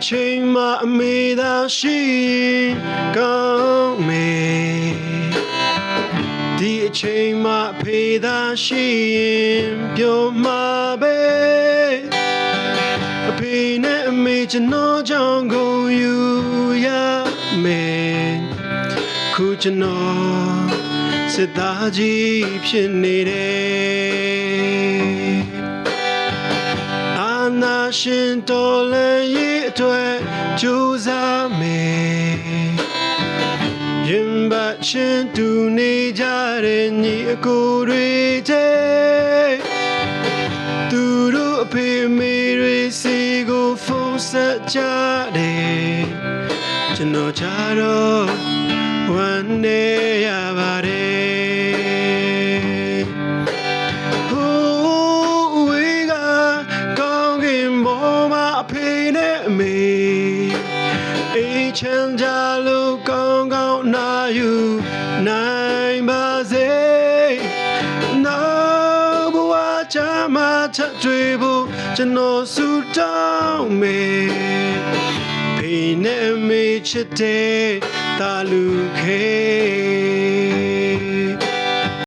ချိန်မှာအမေသာရှိရင်ကောင်းမယ်ဒီအချိန်မှာအဖေသာရှိရင်ပြောမှာပဲအဖေနဲ့အမေကျွန်တော်ကြောင့်ကိုယူရမယ်ခုကျွန်တော်စစ်သားကြီးဖြစ်နေတယ်အာနာရှင်တော်လည်းရဲ့အတွက်ကြိုးစားမယ်ရင်ဘတ်ရှင်တူနေကြတဲ့ညီအကိုတွေတဲ့သူတို့အဖေမေတွေစီကိုဖုန်းဆက်ကြတယ်ကျွန်တော်ချတော့ဝမ်းနေရပါတယ်ဟိုးဝေးကကောင်းကင်ပေါ်မှာအဖေနဲ့အမေအိမ်ချမ်းကြလို့ကောင်းကောင်းနာယူနိုင်ပါစေနောက်ဘဝချမ်းသာထပ်တွေ့ဖို့ကျွန်တော်ဆုတောင်းမယ်ဖေနဲ့အမေချစ်တဲ့တာလူခေ